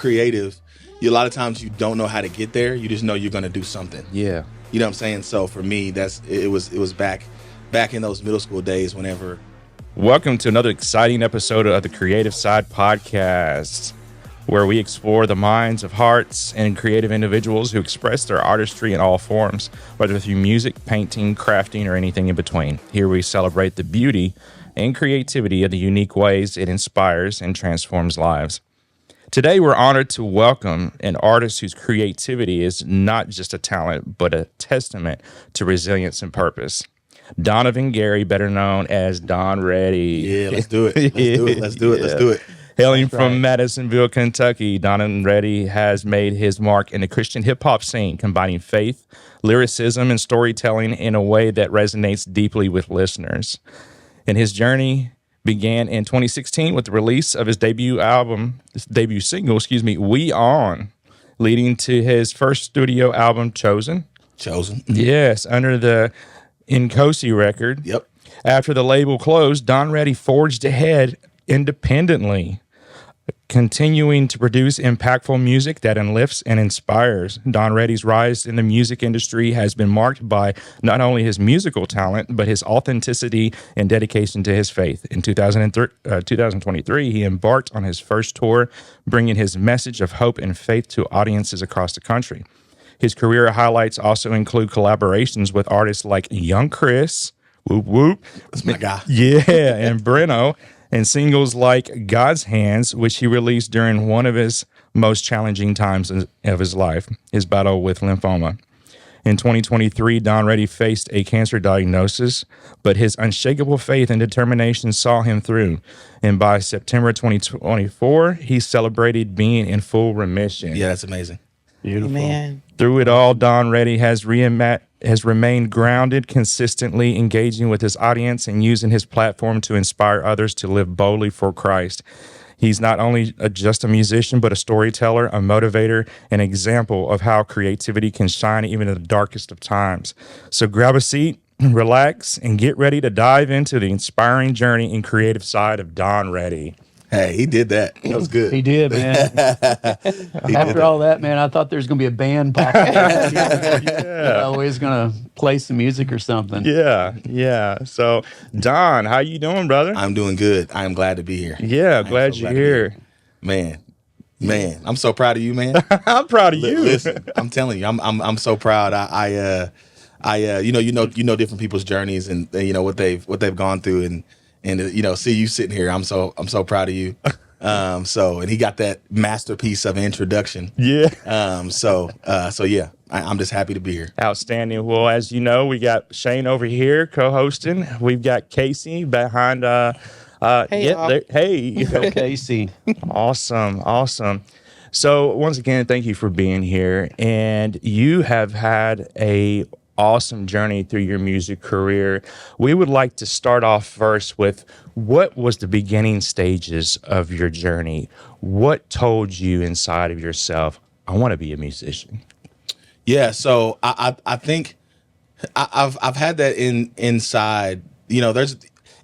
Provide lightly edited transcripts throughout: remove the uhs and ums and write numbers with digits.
creative, a lot of times you don't know how to get there. You just know you're going to do something. Yeah. You know what I'm saying? So for me, it was back in those middle school days whenever. Welcome to another exciting episode of the CreativeSide Podcast, where we explore the minds of hearts and creative individuals who express their artistry in all forms, whether through music, painting, crafting, or anything in between. Here we celebrate the beauty and creativity of the unique ways it inspires and transforms lives. Today, we're honored to welcome an artist whose creativity is not just a talent, but a testament to resilience and purpose. Donovan Gary, better known as Don Reddy. Yeah, let's do it. Let's do it. Hailing from Madisonville, Kentucky, Donovan Reddy has made his mark in the Christian hip-hop scene, combining faith, lyricism, and storytelling in a way that resonates deeply with listeners. And his journey began in 2016 with the release of his debut single, We On, leading to his first studio album, Chosen. Yes, under the Incosi record. Yep. After the label closed, Don Reddy forged ahead independently, continuing to produce impactful music that uplifts and inspires. Don Reddy's rise in the music industry has been marked by not only his musical talent, but his authenticity and dedication to his faith. In 2023, he embarked on his first tour, bringing his message of hope and faith to audiences across the country. His career highlights also include collaborations with artists like Young Chris, whoop whoop, that's my guy, and Breno, and singles like God's Hands, which he released during one of his most challenging times of his life, his battle with lymphoma. In 2023, Don Reddy faced a cancer diagnosis, but his unshakable faith and determination saw him through. And by September 2024, he celebrated being in full remission. Yeah, that's amazing. Beautiful. Man. Through it all, Don Reddy has remained grounded, consistently engaging with his audience and using his platform to inspire others to live boldly for Christ. He's not only just a musician, but a storyteller, a motivator, an example of how creativity can shine even in the darkest of times. So grab a seat, relax, and get ready to dive into the inspiring journey and creative side of Don Reddy. Hey, he did that. That was good. He did, man. After all that, man, I thought there was going to be a band popping. Always going to play some music or something. Yeah. So, Don, how you doing, brother? I'm doing good. I am glad to be here. Yeah, glad you're here. Man, I'm so proud of you, man. I'm proud of you. Listen, I'm telling you, I'm so proud. I you know different people's journeys and you know what they've gone through and see you sitting here. I'm so proud of you. And he got that masterpiece of introduction. Yeah. So yeah, I'm just happy to be here. Outstanding. Well, as you know, we got Shane over here co-hosting. We've got Casey behind. Hey, Casey. Awesome. So once again, thank you for being here. And you have had a awesome journey through your music career. We would like to start off first with what was the beginning stages of your journey? What told you inside of yourself, I want to be a musician? Yeah, so I think I've had that inside. You know, there's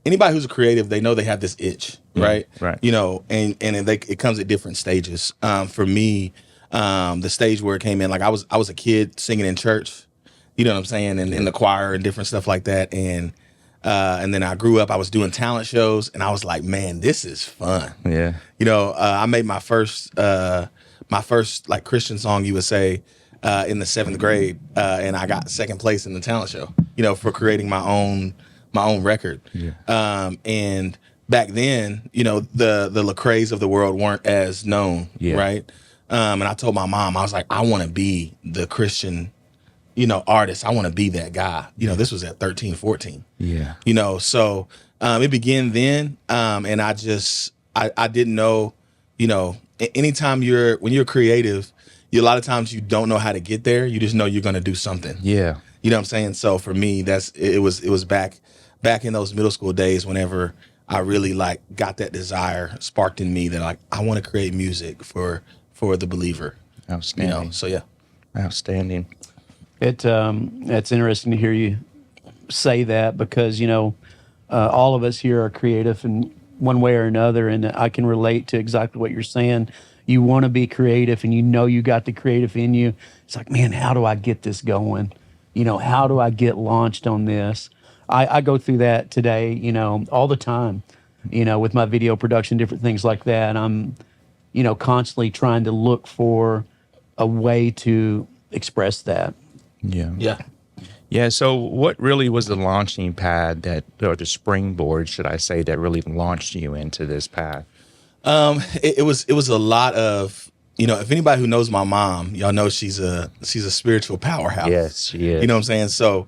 anybody who's a creative, they know they have this itch, right? Right. You know, and it comes at different stages. For me, the stage where it came in, like I was a kid singing in church. You know what I'm saying? And in the choir and different stuff like that. And then I grew up, I was doing talent shows and I was like, man, this is fun. Yeah. You know, I made my first like Christian song, you would say, in the 7th grade. And I got second place in the talent show, you know, for creating my own record. Yeah. And back then, you know, the Lecrae's of the world weren't as known. Yeah. Right. And I told my mom, I was like, I want to be the Christian, you know, artist. I want to be that guy. You know, this was at 13, 14. Yeah. You know, so it began then. And I didn't know, you know, anytime when you're creative, a lot of times you don't know how to get there. You just know you're going to do something. Yeah. You know what I'm saying? So for me, it was back in those middle school days whenever I really like got that desire sparked in me that like, I want to create music for the believer. Outstanding. You know, so yeah. Outstanding. It's interesting to hear you say that because, you know, all of us here are creative in one way or another, and I can relate to exactly what you're saying. you want to be creative and you know you got the creative in you. It's like, man, how do I get this going? How do I get launched on this? I go through that today, all the time, with my video production, different things like that. I'm, constantly trying to look for a way to express that. Yeah. So what really was the launching pad or the springboard, should I say, that really launched you into this path? It was a lot of, if anybody who knows my mom, y'all know she's a spiritual powerhouse. Yes, she is. You know what I'm saying? So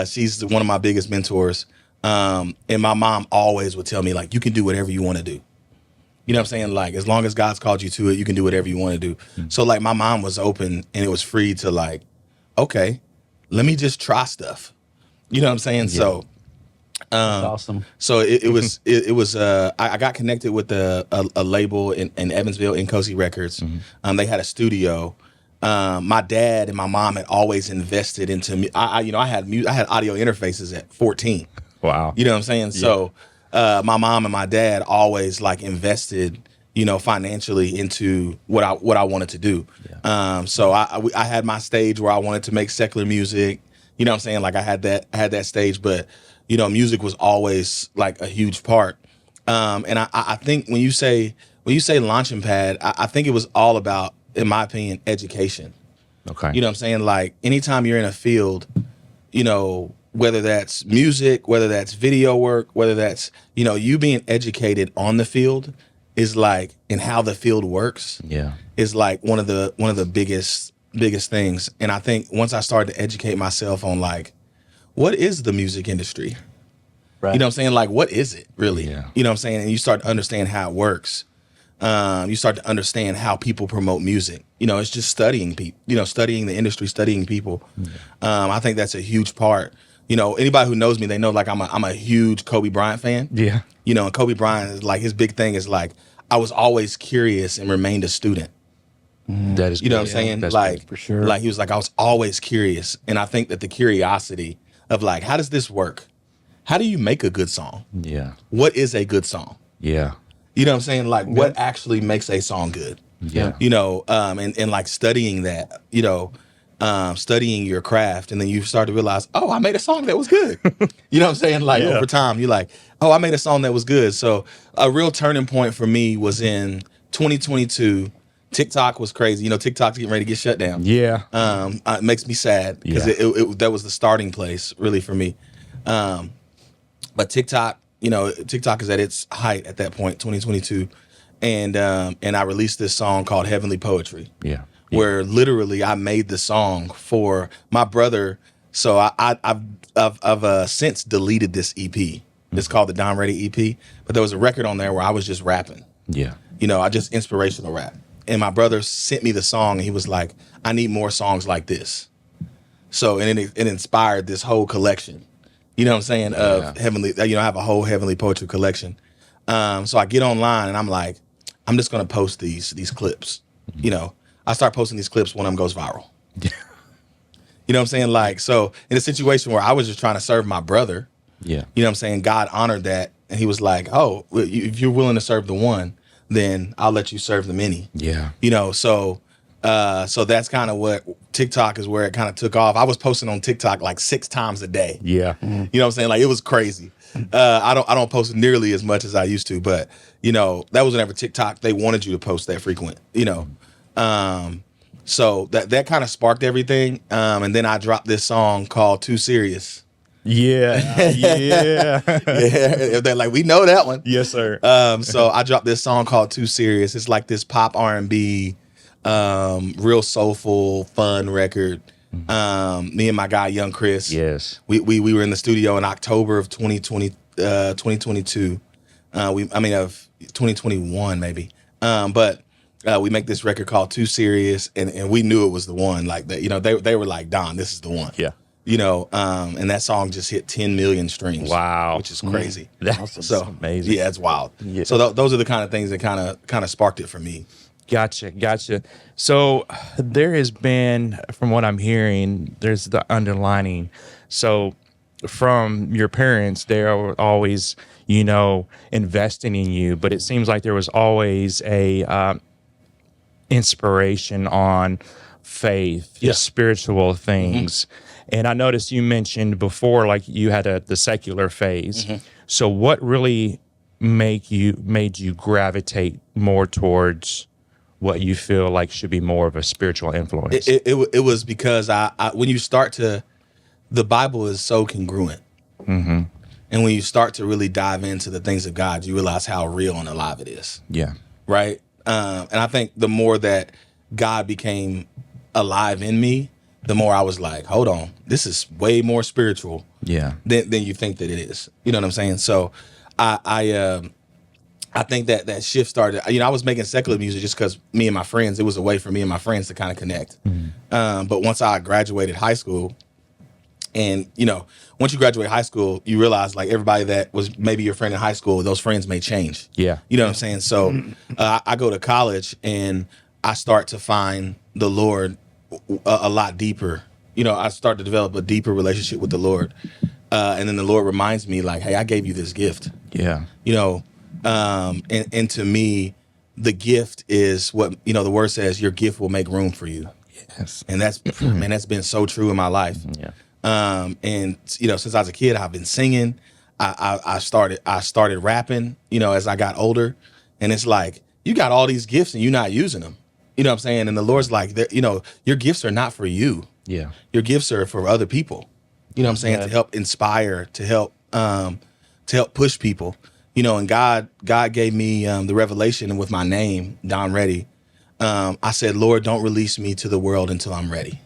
she's one of my biggest mentors. And my mom always would tell me, like, you can do whatever you want to do. You know what I'm saying? Like, as long as God's called you to it, you can do whatever you want to do. Mm-hmm. So, like, my mom was open and it was free to, like, okay, let me just try stuff. You know what I'm saying? Yeah. So, that's awesome. So it was I got connected with a label in Evansville, Nkosi Records. Mm-hmm. They had a studio. My dad and my mom had always invested into I had audio interfaces at 14. Wow. You know what I'm saying? Yeah. So my mom and my dad always like invested, financially into what I wanted to do. Yeah. So I had my stage where I wanted to make secular music. You know what I'm saying? Like I had that stage, but music was always like a huge part. And I think when you say launching pad, I think it was all about, in my opinion, education. Okay. You know what I'm saying? Like anytime you're in a field, whether that's music, whether that's video work, whether that's, you being educated on the field is like, and how the field works. Yeah. Is like one of the biggest things. And I think once I started to educate myself on like, what is the music industry? Right. You know what I'm saying? Like, what is it really? Yeah. You know what I'm saying? And you start to understand how it works. You start to understand how people promote music. It's just studying people, studying the industry, studying people. Yeah. I think that's a huge part. Anybody who knows me, they know like I'm a huge Kobe Bryant fan. Yeah. And Kobe Bryant is like, his big thing is like, I was always curious and remained a student. That is, what I'm saying? That's like, for sure. Like he was like, I was always curious. And I think that the curiosity of like, how does this work? How do you make a good song? Yeah. What is a good song? Yeah. You know what I'm saying? Like what actually makes a song good? Yeah. And like studying that, studying your craft. And then you start to realize, oh, I made a song that was good. You know what I'm saying? Like over time, you're like, oh, I made a song that was good. So a real turning point for me was in 2022. TikTok was crazy. TikTok's getting ready to get shut down. Yeah. It makes me sad because that was the starting place really for me. But TikTok, TikTok is at its height at that point, 2022. And I released this song called Heavenly Poetry. Yeah. Where literally I made the song for my brother. So I've since deleted this EP. Mm-hmm. It's called the Don Ready EP. But there was a record on there where I was just rapping. Yeah. I just inspirational rap. And my brother sent me the song and he was like, I need more songs like this. So, and it inspired this whole collection, you know what I'm saying, of heavenly, I have a whole heavenly poetry collection. So I get online and I'm like, I'm just going to post these clips. I start posting these clips, one of them goes viral. You know what I'm saying? Like, so in a situation where I was just trying to serve my brother, you know what I'm saying? God honored that. And he was like, oh, if you're willing to serve the one, then I'll let you serve the many. Yeah. So that's kind of what TikTok is, where it kind of took off. I was posting on TikTok like 6 times a day. Yeah. Mm-hmm. You know what I'm saying? Like it was crazy. I don't post nearly as much as I used to, but that was whenever TikTok, they wanted you to post that frequent, so that kind of sparked everything. And then I dropped this song called Too Serious. Yeah. Yeah. They're like, we know that one. Yes, sir. So I dropped this song called Too Serious. It's like this pop R&B, real soulful, fun record. Me and my guy, Young Chris. Yes. We were in the studio in October of 2022. Of 2021 maybe. But we make this record called Too Serious, and we knew it was the one. Like that, they were like, Don, this is the one. Yeah. And that song just hit 10 million streams. Wow. Which is crazy. That's amazing. Yeah, it's wild. Yeah. So those are the kind of things that kind of sparked it for me. Gotcha. So there has been, from what I'm hearing, there's the underlining. So from your parents, they're always, investing in you, but it seems like there was always a inspiration on faith, Yeah. spiritual things. And I noticed you mentioned before, like you had the secular phase. So what really made you gravitate more towards what you feel like should be more of a spiritual influence? It was because I when you start to, the Bible is so congruent. And when you start to really dive into the things of God, you realize how real and alive it is. Yeah. Right. And I think the more that God became alive in me, the more I was like, hold on, this is way more spiritual Yeah. than you think that it is. You know what I'm saying? So I think that shift started, I was making secular music just because me and my friends, it was a way for me and my friends to kind of connect. But once I graduated high school, and, once you graduate high school, you realize like everybody that was maybe your friend in high school, those friends may change. Yeah. You know what I'm saying? So I go to college and I start to find the Lord a lot deeper. I start to develop a deeper relationship with the Lord. And then the Lord reminds me like, hey, I gave you this gift. Yeah. And to me, the gift is what, the word says, your gift will make room for you. Yes. And that's, man, that's been so true in my life. Yeah. And since I was a kid, I've been singing. I started rapping, as I got older, and it's like, you got all these gifts and you're not using them. You know what I'm saying? And the Lord's like, your gifts are not for you. Yeah. Your gifts are for other people. You know what I'm saying? Yeah. To help inspire, to help push people. And God gave me the revelation with my name, Don Reddy. I said, Lord, don't release me to the world until I'm ready.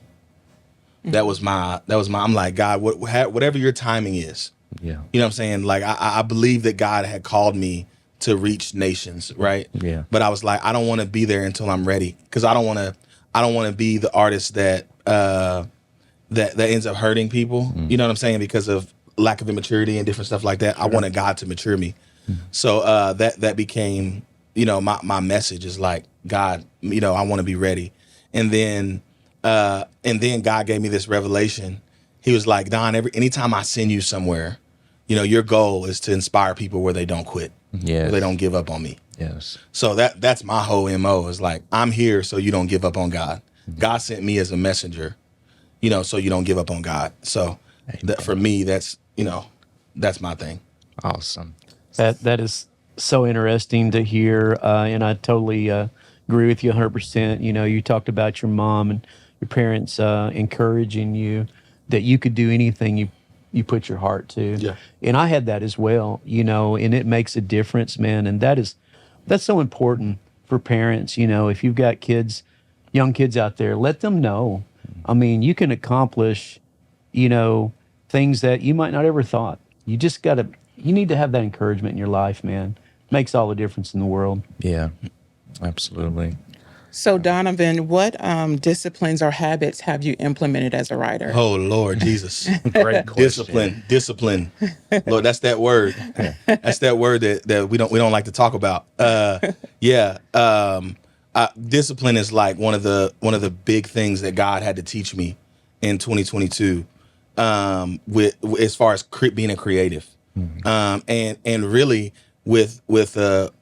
That was my, I'm like, God, whatever your timing is, Yeah. you know what I'm saying? Like, I believe that God had called me to reach nations, right? Yeah. But I was like, I don't want to be there until I'm ready. Cause I don't want to be the artist that ends up hurting people. You know what I'm saying? Because of lack of immaturity and different stuff like that. I wanted God to mature me. So, that became, my message is like, God, I want to be ready. And then God gave me this revelation. He was like, Don, anytime I send you somewhere, your goal is to inspire people where they don't quit, Yes. where they don't give up on me. Yes. So that's my whole MO is like, I'm here so you don't give up on God. God sent me as a messenger, so you don't give up on God. So for me, that's my thing. Awesome. That is so interesting to hear, and I totally agree with you 100%. You talked about your mom and your parents encouraging you that you could do anything you put your heart to. Yeah. And I had that as well, and it makes a difference, man. And that's so important for parents. If you've got young kids out there, let them know. I mean, you can accomplish, things that you might not ever thought. You just you need to have that encouragement in your life, man. Makes all the difference in the world. Yeah. Absolutely. So, Donovan, what disciplines or habits have you implemented as a writer? Oh, Lord Jesus. Great question. Discipline. Lord, that's that word. That's that word that we don't like to talk about. Discipline is like one of the big things that God had to teach me in 2022. With as far as being a creative, and really with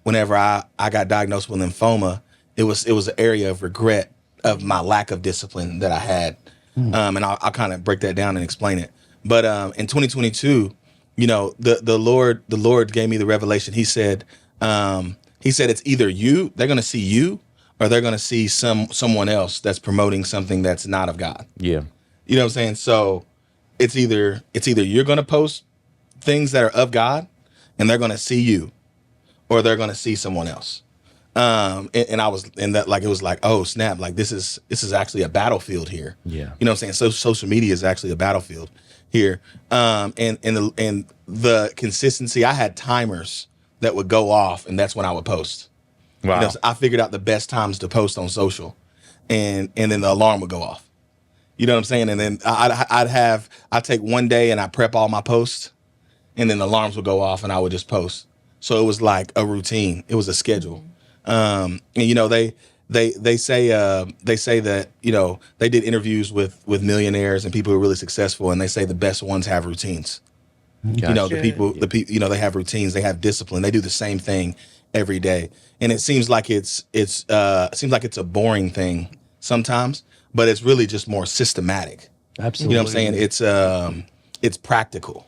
whenever I got diagnosed with lymphoma, it was an area of regret of my lack of discipline that I had, and I'll kind of break that down and explain it. But in 2022, the Lord gave me the revelation. He said it's either they're going to see you, or they're going to see someone else that's promoting something that's not of God. Yeah. You know what I'm saying? So it's either you're going to post things that are of God and they're going to see you, or they're going to see someone else. And I was in that, like, it was like, oh snap, like this is actually a battlefield here. Yeah. You know what I'm saying? So social media is actually a battlefield here. And the consistency, I had timers that would go off, and that's when I would post. Wow. So I figured out the best times to post on social, and then the alarm would go off. You know what I'm saying? And then I'd take one day and I prep all my posts, and then the alarms would go off and I would just post. So it was like a routine. It was a schedule. And they say that, they did interviews with millionaires and people who are really successful, and they say the best ones have routines. Gotcha. The people, they have routines, they have discipline, they do the same thing every day. And it seems like it's a boring thing sometimes, but it's really just more systematic. Absolutely. You know what I'm saying? It's practical.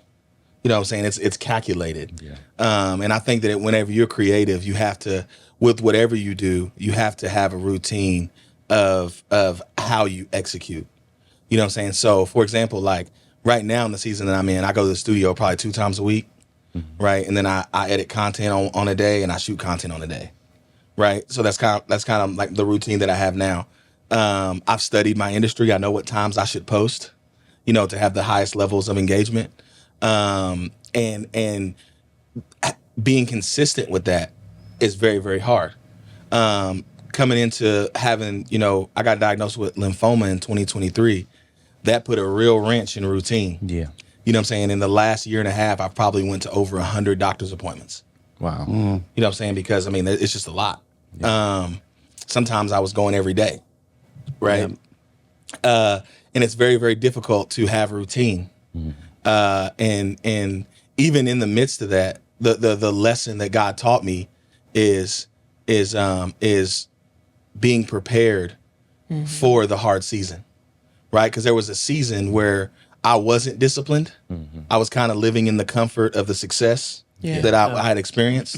You know what I'm saying? It's calculated. Yeah. And I think that whenever you're creative, you have to, with whatever you do, you have to have a routine of how you execute. You know what I'm saying? So, for example, like right now in the season that I'm in, I go to the studio probably 2 times a week, right? And then I edit content on a day and I shoot content on a day, right? So that's kind of like the routine that I have now. I've studied my industry. I know what times I should post, you know, to have the highest levels of engagement. And being consistent with that is very, very hard. Coming into having, you know, I got diagnosed with lymphoma in 2023. That put a real wrench in routine. Yeah. You know what I'm saying? In the last year and a half, I probably went to over 100 doctor's appointments. Wow. You know what I'm saying? Because, I mean, it's just a lot. Sometimes I was going every day, right? And it's very, very difficult to have routine. And even in the midst of that, the lesson that God taught me is being prepared for the hard season, right? Because there was a season where I wasn't disciplined. I was kind of living in the comfort of the success that I had experienced.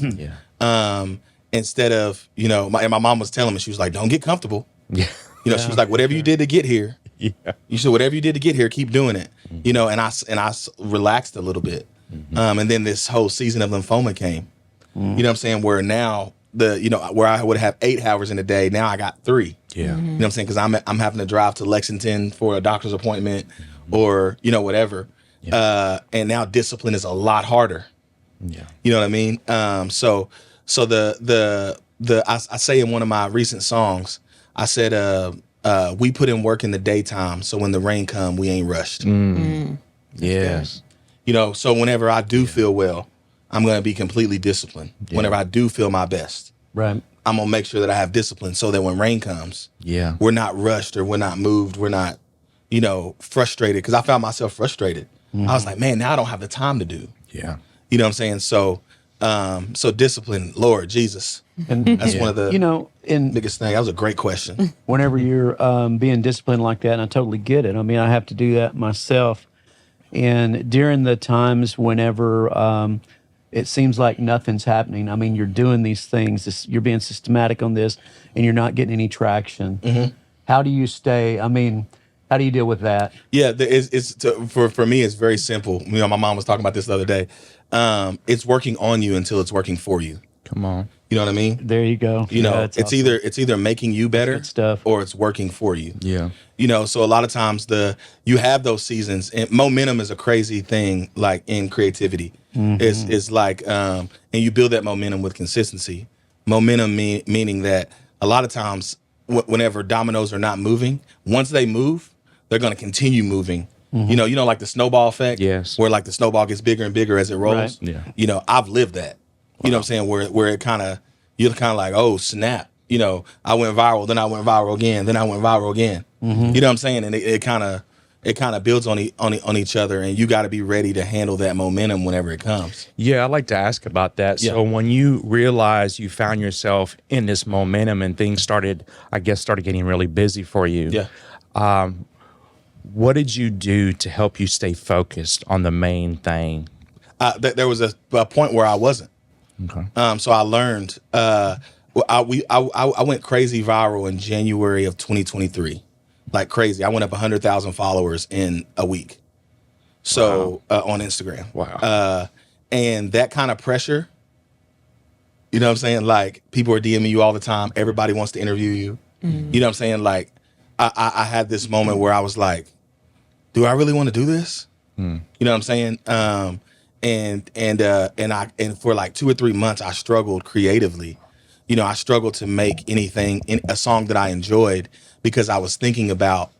Instead of, you know, my mom was telling me, she was like, don't get comfortable. Yeah. You know, she was like, whatever you did to get here, Yeah. you should, whatever you did to get here, keep doing it. You know, and I relaxed a little bit. And then this whole season of lymphoma came. You know what I'm saying? Where now where I would have 8 hours in a day, now I got 3. Yeah. You know what I'm saying? Because I'm having to drive to Lexington for a doctor's appointment or, you know, whatever. And now discipline is a lot harder. Yeah. You know what I mean? So I say in one of my recent songs, I said, we put in work in the daytime, so when the rain come, we ain't rushed. Yes. You know, so whenever I do feel well, I'm going to be completely disciplined. Whenever I do feel my best, Right. I'm going to make sure that I have discipline so that when rain comes, Yeah. we're not rushed or we're not moved. We're not, you know, frustrated. Because I found myself frustrated. I was like, man, now I don't have the time to do. Yeah. You know what I'm saying? So, so discipline, Lord Jesus. And That's one of the you know, in biggest things. That was a great question. whenever you're being disciplined like that, and I totally get it. I mean, I have to do that myself. And during the times whenever it seems like nothing's happening, I mean, you're doing these things, you're being systematic on this, and you're not getting any traction. How do you stay? I mean, how do you deal with that? Yeah, for me, it's very simple. You know, my mom was talking about this the other day. It's working on you until it's working for you. Come on. You know what I mean? There you go. You know, that's it's awesome. either making you better good stuff. or it's working for you. Yeah. You know, so a lot of times you have those seasons, and momentum is a crazy thing, like in creativity. It's like and you build that momentum with consistency. Momentum meaning that a lot of times whenever dominoes are not moving, once they move, they're going to continue moving. You know, like the snowball effect. Yes. Where like the snowball gets bigger and bigger as it rolls. Right. Yeah. You know, I've lived that. You know what I'm saying? Where it kind of, you're kind of like, oh, snap. You know, I went viral, then I went viral again, then I went viral again. You know what I'm saying? And it kind of builds on each other, and you got to be ready to handle that momentum whenever it comes. Yeah, I'd like to ask about that. So Yeah. when you realized you found yourself in this momentum and things started getting really busy for you. Yeah. What did you do to help you stay focused on the main thing? There was a point where I wasn't. Okay. So I learned. I went crazy viral in January of 2023, like crazy. I went up 100,000 followers in a week. So on Instagram. Wow. And that kind of pressure. You know what I'm saying? Like people are DMing you all the time. Everybody wants to interview you. You know what I'm saying? Like I had this moment where I was like, do I really want to do this? You know what I'm saying? And for like 2 or 3 months, I struggled creatively. You know, I struggled to make anything in a song that I enjoyed because I was thinking about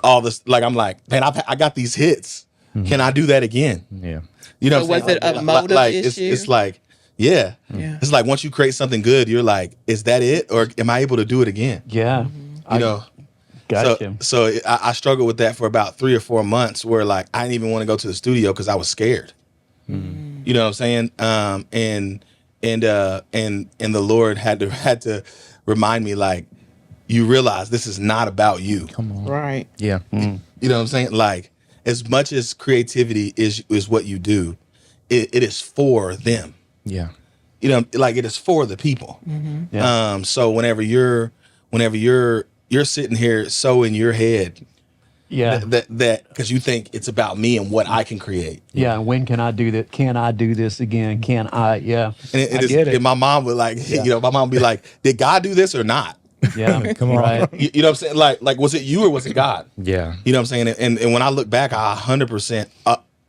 all this. Like, I'm like, man, I got these hits. Can I do that again? Yeah. You know So what I'm was saying? it a motive like, issue? It's like, yeah. Yeah. It's like once you create something good, you're like, is that it? Or am I able to do it again? Yeah. You know? Gotcha. So I struggled with that for about 3 or 4 months where like I didn't even want to go to the studio because I was scared. You know what I'm saying? and the Lord had to remind me, like, you realize this is not about you. Come on. Right. Yeah. You know what I'm saying? Like, as much as creativity is what you do, it is for them. Yeah. You know, like, it is for the people. Yeah. So whenever you're sitting here so in your head Yeah. that because you think it's about me and what I can create. Yeah. When can I do that? Can I do this again? Can I? Yeah. And I get it. and my mom would, like, Yeah. my mom would be like, did God do this or not? Yeah. Come on. Right. You know what I'm saying? Like, was it you or was it God? Yeah. You know what I'm saying? And when I look back, I 100%,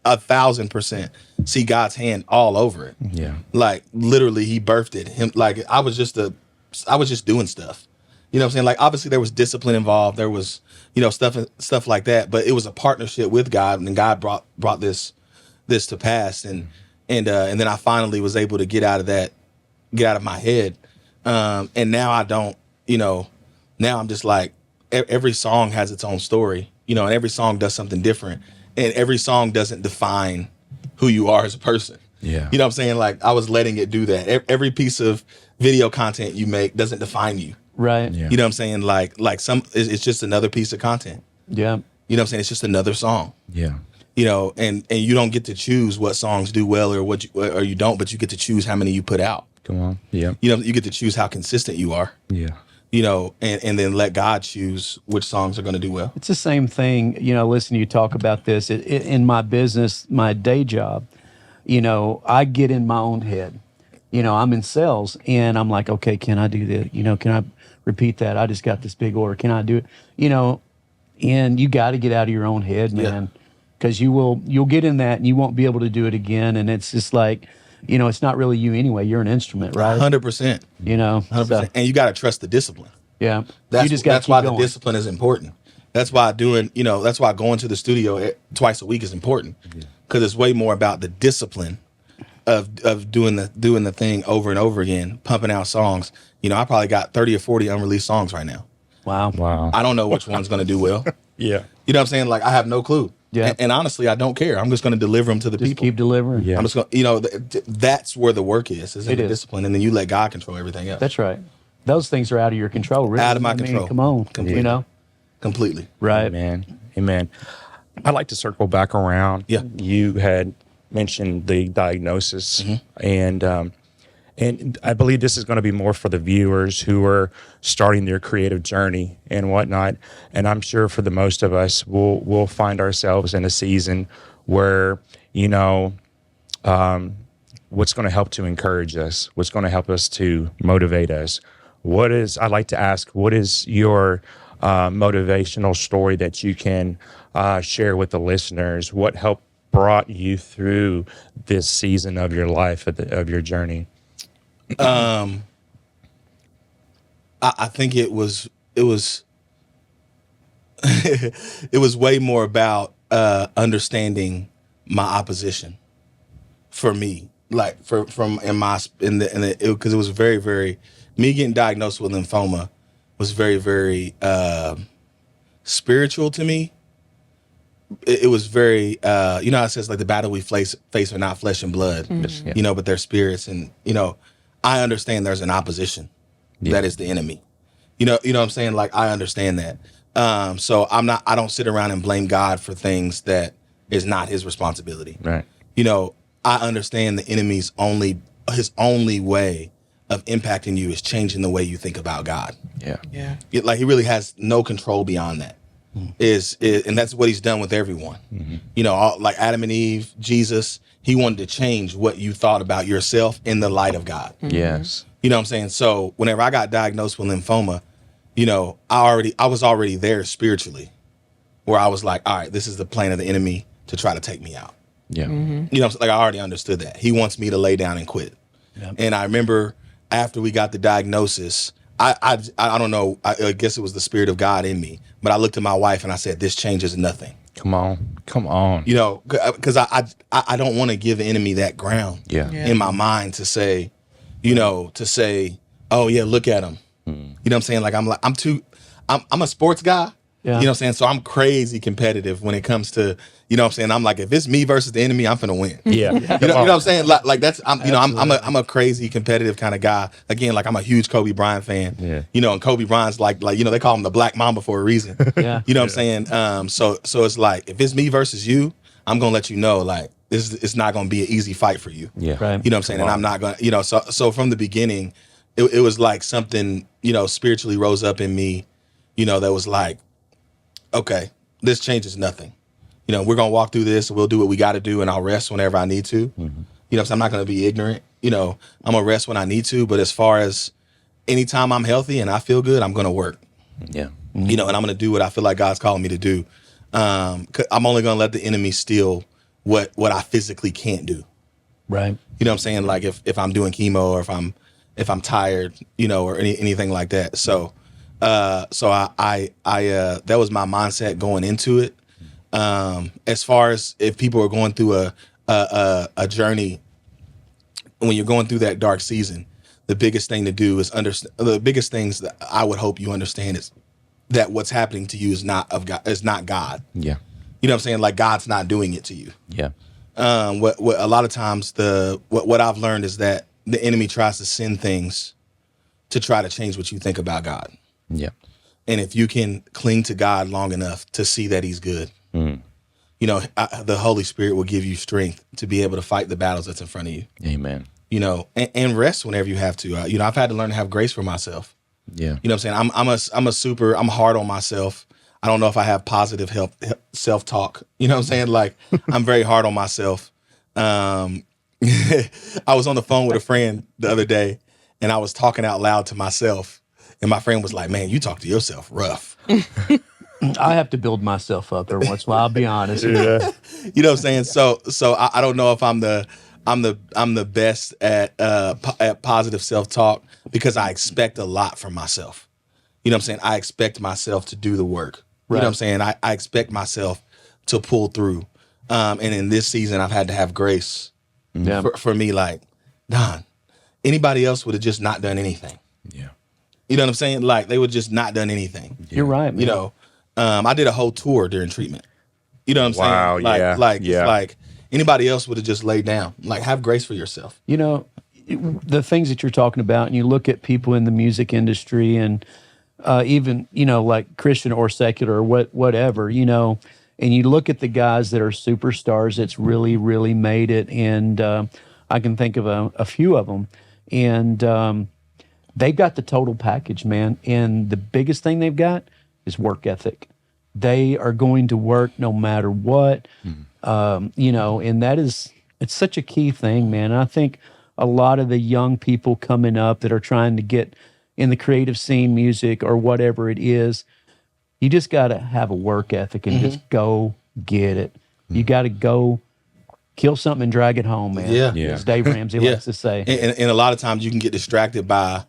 1,000% see God's hand all over it. Yeah. Like, literally, he birthed it. Him, like, I was just doing stuff. You know what I'm saying? Like, obviously there was discipline involved. There was, stuff like that. But it was a partnership with God, and God brought this to pass. And then I finally was able to get out of my head. And now I don't. Now I'm just like, every song has its own story. And every song does something different, and every song doesn't define who you are as a person. Yeah. You know what I'm saying? Like, I was letting it do that. Every piece of video content you make doesn't define you. Right. Yeah. You know what I'm saying? Like it's just another piece of content. Yeah. You know what I'm saying? It's just another song. Yeah. And you don't get to choose what songs do well or you don't, but you get to choose how many you put out. Come on. Yeah. You get to choose how consistent you are. Yeah. And then let God choose which songs are going to do well. It's the same thing, listen to you talk about this. In my business, my day job, I get in my own head. I'm in sales and I'm like, okay, can I do this? Can I repeat that? I just got this big order. Can I do it? And you got to get out of your own head, man, because you'll get in that and you won't be able to do it again. And it's just like, it's not really you anyway. You're an instrument, right? 100%. 100%. So, And you got to trust the discipline. yeah. That's, You just got that's why the discipline is important. That's why that's why going to the studio twice a week is important, because it's way more about the discipline of doing the thing over and over again, pumping out songs. I probably got 30 or 40 unreleased songs right now. Wow. Wow. I don't know which one's going to do well. Yeah. You know what I'm saying? Like, I have no clue. Yeah. And honestly, I don't care. I'm just going to deliver them to the Just people. keep delivering. Yeah. I'm just going to, that's where the work is in It the is. discipline. And then you let God control everything else. That's right. Those things are out of your control, really. Out of my control. Come on. Completely. Completely. Right. Amen. I'd like to circle back around. Yeah. You had mentioned the diagnosis, and I believe this is going to be more for the viewers who are starting their creative journey and whatnot. And I'm sure for the most of us, we'll find ourselves in a season where, what's going to help to encourage us, what's going to help us to motivate us. I'd like to ask, what is your motivational story that you can share with the listeners? What helped brought you through this season of your life, of your journey? I think it was it was way more about understanding my opposition for me, like because it was very, very, me getting diagnosed with lymphoma was very, very spiritual to me. It was very, how it says, like, the battle we face are not flesh and blood, but they're spirits. And, I understand there's an opposition that is the enemy. You know what I'm saying? Like, I understand that. So I don't sit around and blame God for things that is not his responsibility. Right. I understand the enemy's his only way of impacting you is changing the way you think about God. Yeah. Yeah. Like, he really has no control beyond that. And that's what he's done with everyone. Like Adam and Eve, Jesus, he wanted to change what you thought about yourself in the light of God. Yes. You know what I'm saying? So whenever I got diagnosed with lymphoma, I was already there spiritually, where I was like, all right, this is the plan of the enemy to try to take me out. Yeah. Like, I already understood that. He wants me to lay down and quit. Yep. And I remember after we got the diagnosis, I don't know, I guess it was the spirit of God in me, but I looked at my wife and I said, this changes nothing. Come on. Because I don't want to give the enemy that ground Yeah. in my mind to say, oh yeah, look at him. You know what I'm saying? Like, I'm a sports guy. Yeah. You know what I'm saying? So I'm crazy competitive when it comes to, You know what I'm saying? I'm like, if it's me versus the enemy, I'm finna win. Yeah. You know what I'm saying? Like that's I'm a crazy competitive kind of guy. Again, like I'm a huge Kobe Bryant fan. Yeah. You know, and Kobe Bryant's like they call him the Black Mamba for a reason. Yeah. You know what I'm saying? So it's like if it's me versus you, I'm gonna let you know like it's not gonna be an easy fight for you. Yeah. Right. You know what I'm saying? And I'm not gonna, so from the beginning, it was like something, spiritually rose up in me, that was like, okay, this changes nothing. We're gonna walk through this, we'll do what we gotta do, and I'll rest whenever I need to. So I'm not gonna be ignorant. I'm gonna rest when I need to, but as far as anytime I'm healthy and I feel good, I'm gonna work. Yeah. And I'm gonna do what I feel like God's calling me to do. 'Cause I'm only gonna let the enemy steal what I physically can't do. Right. You know what I'm saying? Like if I'm doing chemo or if I'm tired, or anything like that. So I that was my mindset going into it. As far as if people are going through a journey, when you're going through that dark season, the biggest thing to do is understand. The biggest things that I would hope you understand is that what's happening to you is not of God. Is not God. Yeah. You know what I'm saying? Like God's not doing it to you. Yeah. What a lot of times what I've learned is that the enemy tries to send things to try to change what you think about God. Yeah. And if you can cling to God long enough to see that he's good, the Holy Spirit will give you strength to be able to fight the battles that's in front of you. Amen. And rest whenever you have to. I've had to learn to have grace for myself. Yeah. You know what I'm saying? I'm hard on myself. I don't know if I have positive self-talk. You know what I'm saying? Like I'm very hard on myself. I was on the phone with a friend the other day and I was talking out loud to myself. And my friend was like, man, you talk to yourself rough. I have to build myself up every once in a while. I'll be honest. Yeah. You know what I'm saying? So I don't know if I'm the best at positive self-talk because I expect a lot from myself. You know what I'm saying? I expect myself to do the work. You know what I'm saying? I expect myself to pull through. And in this season, I've had to have grace for me. Like, Don, anybody else would have just not done anything. Yeah. You know what I'm saying? Like, they would just not done anything. You're right, man. I did a whole tour during treatment. You know what I'm saying? Like, it's like anybody else would have just laid down. Like, have grace for yourself. The things that you're talking about, and you look at people in the music industry and even, like Christian or secular or whatever, and you look at the guys that are superstars that's really, really made it. And I can think of a few of them. And they've got the total package, man. And the biggest thing they've got is work ethic. They are going to work no matter what, and it's such a key thing, man. And I think a lot of the young people coming up that are trying to get in the creative scene, music or whatever it is, you just got to have a work ethic and just go get it. You got to go kill something and drag it home, man. Yeah. As Dave Ramsey likes to say. And a lot of times you can get distracted by,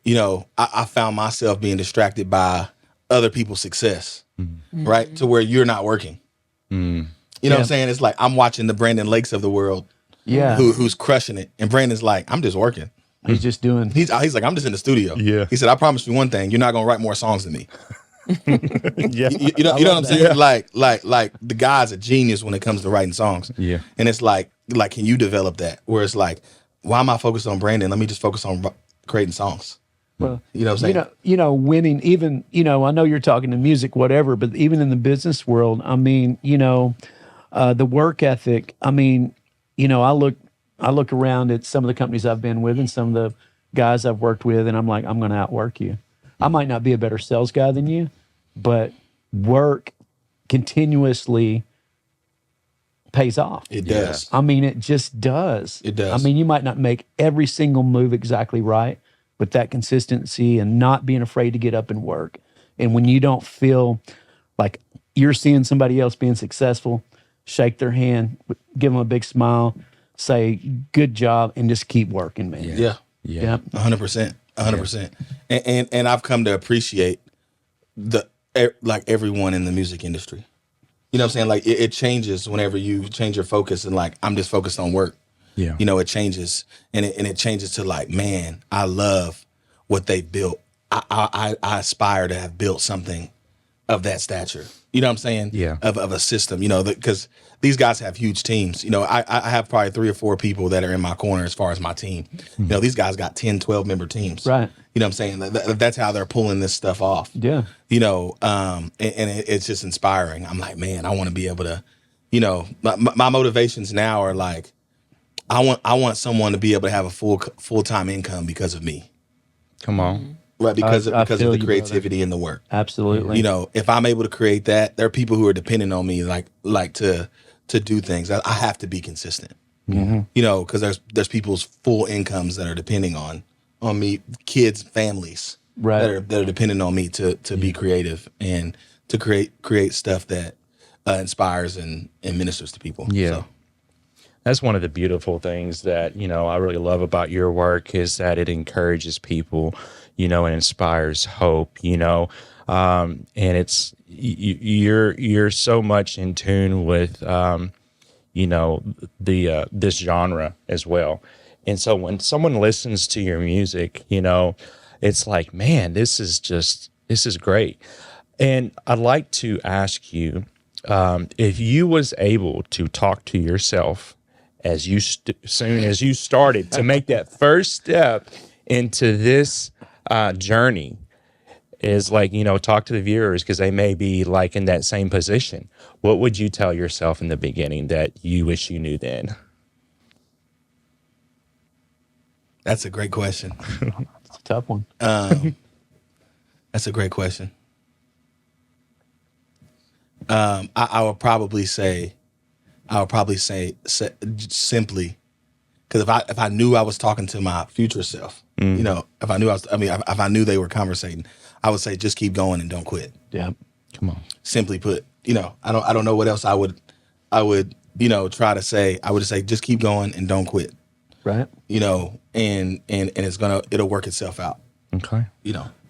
I found myself being distracted by other people's success, right? To where you're not working. You know what I'm saying? It's like I'm watching the Brandon Lakes of the world, who's crushing it, and Brandon's like, I'm just working. He's just doing. He's like, I'm just in the studio. Yeah. He said, I promise you one thing, you're not gonna write more songs than me. Yeah. You know what I'm saying? Yeah. Like the guy's a genius when it comes to writing songs. Yeah. And it's like, can you develop that? Where it's like, why am I focused on Brandon? Let me just focus on creating songs. Well, you know what I'm saying? Winning, even, I know you're talking to music, whatever, but even in the business world, I mean, the work ethic, I mean, I look around at some of the companies I've been with and some of the guys I've worked with, and I'm like, I'm going to outwork you. I might not be a better sales guy than you, but work continuously pays off. It does. I mean, it just does. It does. I mean, you might not make every single move exactly right, but that consistency and not being afraid to get up and work. And when you don't feel like you're seeing somebody else being successful, shake their hand, give them a big smile, say, good job, and just keep working, man. Yeah. 100%. 100%. And I've come to appreciate everyone in the music industry. You know what I'm saying? Like it changes whenever you change your focus and like, I'm just focused on work. Yeah. It changes and it changes to like, man, I love what they built. I aspire to have built something of that stature. You know what I'm saying? Yeah. Of a system, because these guys have huge teams. I have probably 3 or 4 people that are in my corner as far as my team. These guys got 10, 12 member teams. Right. You know what I'm saying? That's how they're pulling this stuff off. Yeah. And it's just inspiring. I'm like, man, I want to be able to, my motivations now are like, I want someone to be able to have a full-time income because of me. Come on. Right, because I of feel the you, creativity and the work. Absolutely. If I'm able to create that, there are people who are depending on me, like to do things. I have to be consistent. Because there's people's full incomes that are depending on me, kids, families, Right. that are depending on me to be creative and to create stuff that inspires and ministers to people. Yeah. So. That's one of the beautiful things that, I really love about your work is that it encourages people, and inspires hope, and it's, you're so much in tune with, this genre as well. And so when someone listens to your music, it's like, man, this is great. And I'd like to ask you, if you was able to talk to yourself as soon as you started to make that first step into this journey, is like, talk to the viewers because they may be like in that same position. What would you tell yourself in the beginning that you wish you knew then? That's a great question. It's a tough one. That's a great question. I would probably say simply, because if I knew I was talking to my future self, if I knew they were conversating, I would say just keep going and don't quit. Yeah. Come on. Simply put, I don't know what else I would try to say. I would just say just keep going and don't quit. Right. And it'll work itself out. Okay.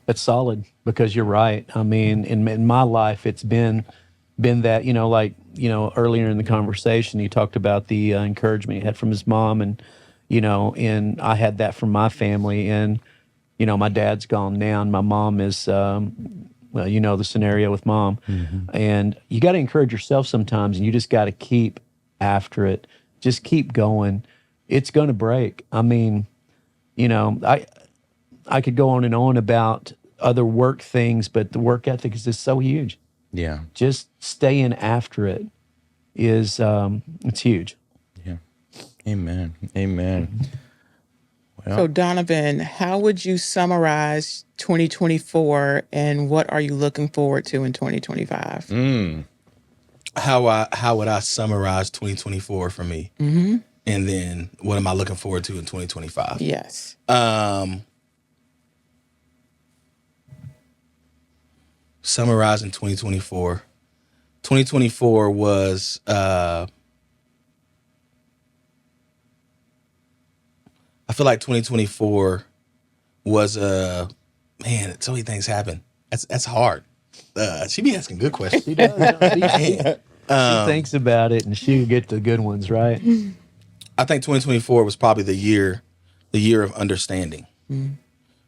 That's solid because you're right. I mean, in my life, it's been that, earlier in the conversation, he talked about the encouragement he had from his mom and, and I had that from my family and, my dad's gone now and my mom is, the scenario with mom and you got to encourage yourself sometimes and you just got to keep after it. Just keep going. It's going to break. I mean, I could go on and on about other work things, but the work ethic is just so huge. Yeah. Just staying after it is it's huge. Yeah. Amen. Well, So, Donovan, how would you summarize 2024 and what are you looking forward to in 2025? How would I summarize 2024 for me? Mm-hmm. And then what am I looking forward to in 2025? Yes. Summarizing 2024. 2024 was I feel like 2024 was man, so many things happened. That's hard. She be asking good questions. She does. She thinks about it and she'll get the good ones, right? I think 2024 was probably the year of understanding.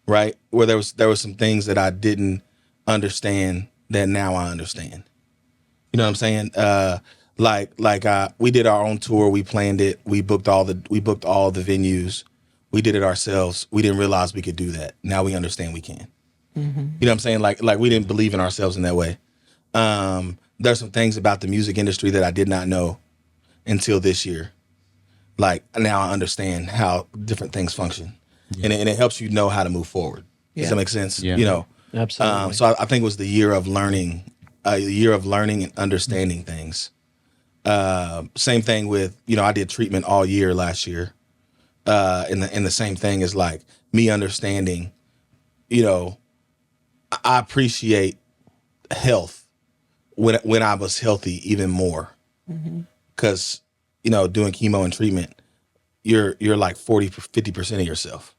Right? Where there was some things that I didn't understand that now I understand. You know what I'm saying? We did our own tour, we planned it, we booked all the venues. We did it ourselves. We didn't realize we could do that. Now we understand we can. You know what I'm saying? Like we didn't believe in ourselves in that way. There's some things about the music industry that I did not know until this year. Like now I understand how different things function. And it helps you know how to move forward. Does that make sense? Yeah. Absolutely. So I think it was the year of learning, and understanding things. Same thing with, I did treatment all year last year. And the same thing is like me understanding, I appreciate health when I was healthy even more. Because, doing chemo and treatment, you're like 40, 50% of yourself.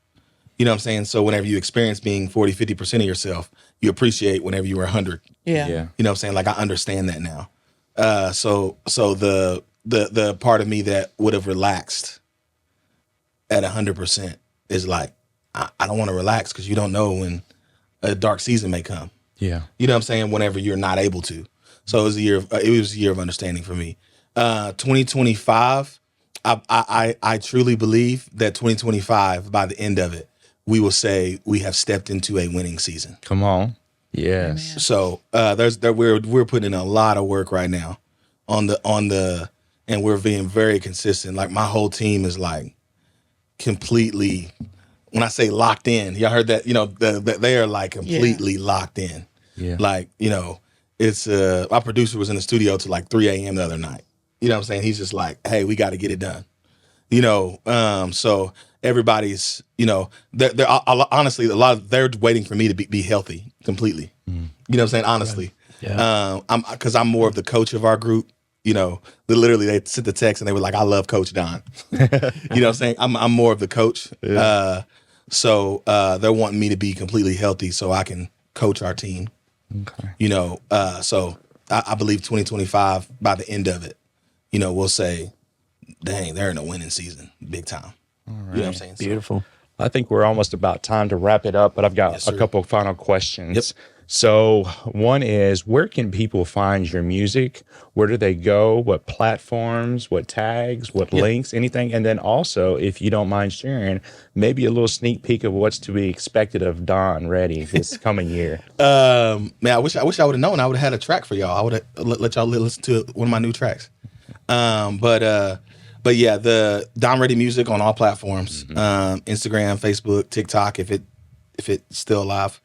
You know what I'm saying? So whenever you experience being 40, 50% of yourself, you appreciate whenever you were 100. Yeah. You know what I'm saying? Like I understand that now. So the part of me that would have relaxed at 100% is like, I don't want to relax because you don't know when a dark season may come. Yeah. You know what I'm saying? Whenever you're not able to. So it was a year of understanding for me. 2025, I truly believe that 2025, by the end of it, we will say we have stepped into a winning season. Come on. Yes. So we're putting in a lot of work right now on the and we're being very consistent. Like my whole team is like completely, when I say locked in, y'all heard that, they are like completely locked in. Yeah. Like, it's my producer was in the studio till like 3 a.m. the other night. You know what I'm saying? He's just like, hey, we got to get it done. So everybody's, they're honestly, they're waiting for me to be healthy completely. You know what I'm saying? Honestly. Right. Yeah. Because I'm more of the coach of our group. Literally they sent the text and they were like, I love Coach Don. You know what I'm saying? I'm more of the coach. Yeah. So they're wanting me to be completely healthy so I can coach our team. Okay. So I believe 2025, by the end of it, we'll say, dang, they're in a winning season, big time. All right. You know what I'm saying? Beautiful. I think we're almost about time to wrap it up, but I've got a couple of final questions. Yep. So one is, where can people find your music? Where do they go? What platforms, what tags, what links, anything? And then also, if you don't mind sharing, maybe a little sneak peek of what's to be expected of Don Ready this coming year. Man, I wish I would have known. I would have had a track for y'all. I would have let y'all listen to one of my new tracks. But yeah, the Don Ready music on all platforms, Instagram, Facebook, TikTok, if it's still alive.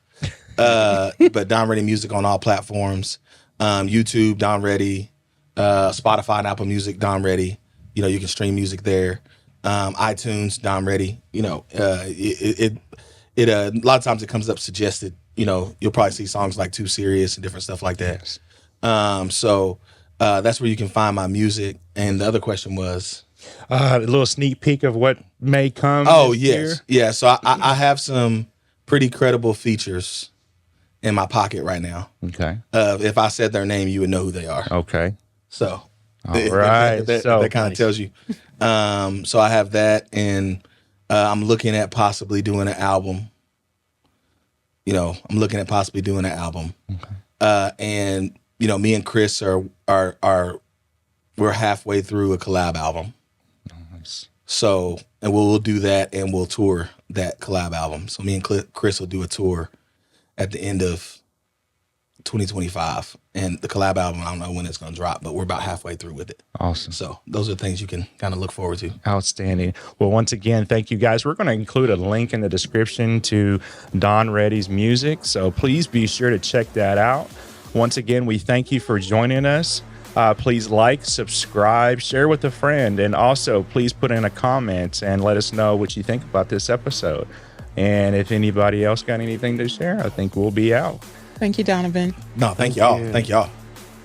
But Don Ready music on all platforms, YouTube, Don Ready, Spotify and Apple Music, Don Ready. You can stream music there. iTunes, Don Ready. A lot of times it comes up suggested. You'll probably see songs like Too Serious and different stuff like that. So that's where you can find my music. And the other question was a little sneak peek of what may come. Oh, this yes. year. Yeah. So I have some pretty credible features in my pocket right now. Okay. If I said their name, you would know who they are. Okay. So, all right. That kind of tells you. So I have that, and I'm looking at possibly doing an album. Okay. And me and Chris are we're halfway through a collab album. Nice. So, and we'll do that, and we'll tour that collab album. So me and Chris will do a tour at the end of 2025, and the collab album, I don't know when it's going to drop, but we're about halfway through with it. Awesome. So those are things you can kind of look forward to. Outstanding. Well, once again, thank you guys. We're going to include a link in the description to Don Ready's music, so please be sure to check that out. Once again, we thank you for joining us. Please like, subscribe, share with a friend, and also please put in a comment and let us know what you think about this episode. And if anybody else got anything to share, I think we'll be out. Thank you, Donovan. No, thank y'all. Thank y'all.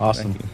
Awesome. Thank you.